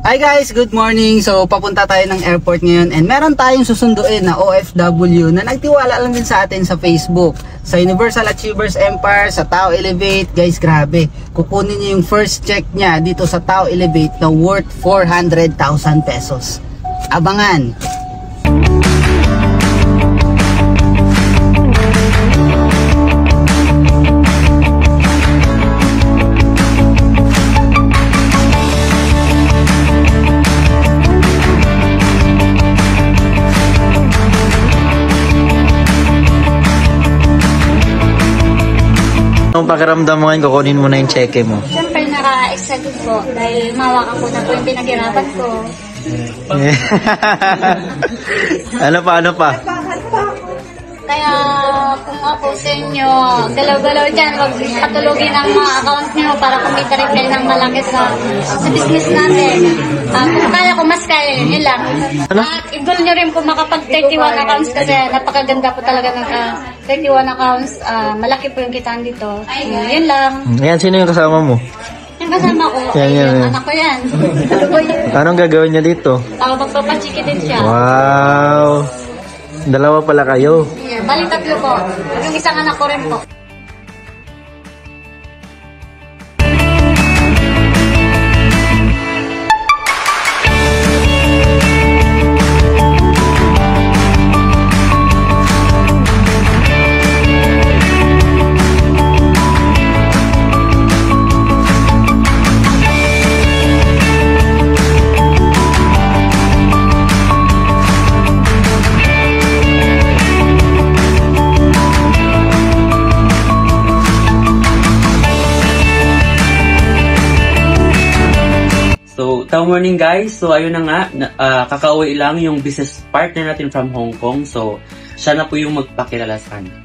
Hi guys, good morning. So papunta tayo ng airport ngayon and meron tayong susunduin na OFW na nagtiwala lang din sa atin sa Facebook. Sa Universal Achievers Empire, sa Tao Elevate. Guys, grabe. Kukunin niyo yung first check niya dito sa Tao Elevate na worth 400,000 pesos. Abangan! Anong pakiramdam mo ngayon, kukunin mo na yung cheque mo? Siyempre, naka-excited po dahil mawakan ko na po yung pinaghirapan ko. Ano pa? Kaya kung ako sa inyo, galaw-galaw dyan, huwag katulogin ang mga account nyo para kumita rin kayo ng malaki sa business natin. Kung kaya ko, mas kaya yun lang. At i-goal nyo rin po makapag-31 accounts kasi napakaganda po talaga ng 31 accounts. Malaki po yung kitaan dito. Yun lang. Ayan, sino yung kasama mo? Yung kasama ko, Yan. anak ko yan. Anong gagawin niya dito? Magpapachiki din siya. Wow! Dalawa pala kayo. Yeah, bali tatlo po. Yung isang anak ko rin po. So, good morning guys. So, ayun na nga, kakauwi lang yung business partner natin from Hong Kong. So, siya na po yung magpakilala sa kanya.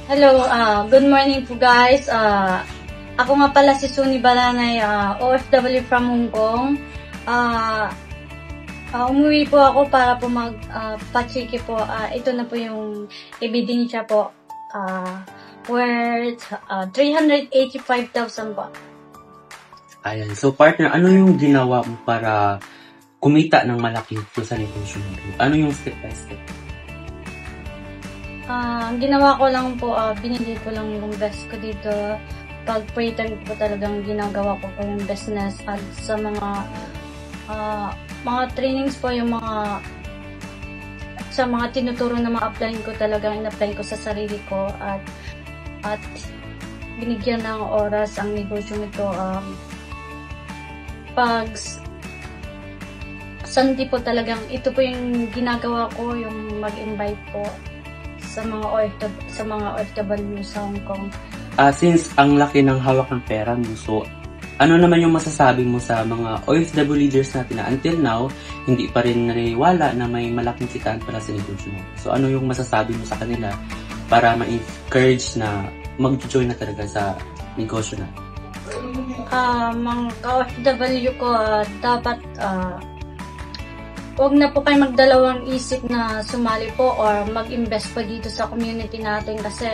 Hello, good morning po guys. Ako nga pala si Suni Balanay, OFW from Hong Kong. Umuwi po ako para po magpachiki po. Ito na po yung ebidensya po. Worth 385,000 po. Ayan. So, partner, ano yung ginawa mo para kumita ng malaki sa negosyo mo? Ano yung step by step? Ang ginawa ko lang po, binili ko lang yung best ko dito. Pag free time ko talagang ginagawa ko yung business at sa mga trainings po, yung sa mga tinuturo na ma-apply ko talagang in-apply ko sa sarili ko at binigyan ng oras ang negosyo nito. Pag Sunday po talagang ito po yung ginagawa ko, yung mag-invite po sa mga OFW sa Hong Kong. Since ang laki ng hawak ng pera mo, so ano naman yung masasabi mo sa mga OFW leaders natin na until now, hindi pa rin naniwala na may malaking kitaan pala sa negosyo mo? So ano yung masasabi mo sa kanila para ma-encourage na mag-join na talaga sa negosyo na? Mga ka-OFW ko, dapat huwag na po kayo magdalawang isip na sumali po or mag-invest po dito sa community natin kasi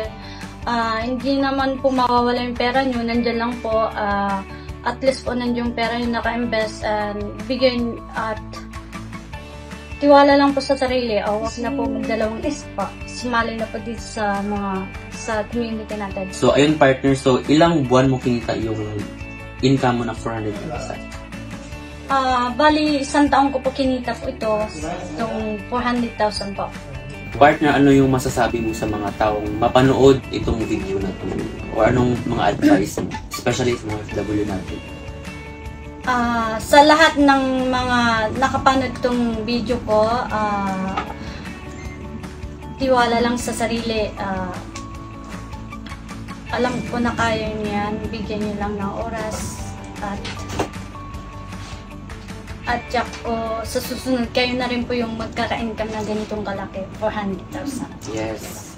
hindi naman po mawawala yung pera nyo, nandyan lang po, at least po nandyan yung pera yung naka-invest and bigyan at tiwala lang po sa sarili. Huwag na po magdalawang isip pa, sumali na po dito sa community natin. So ayun partner, so ilang buwan mo kinita yung income mo na 400,000? Bali, isang taon ko po kinita po itong 400,000 po. Partner, ano yung masasabi mo sa mga taong mapanood itong video na to? O anong mga advice mo, especially sa mga FW natin? Sa lahat ng mga nakapanood itong video ko, tiwala lang sa sarili. Alam ko na kaya niyan, bigyan niyo lang ng oras at tiyak ko sa susunod kayo na rin po yung magkaka-income na ganitong kalaki, 400,000. Yes.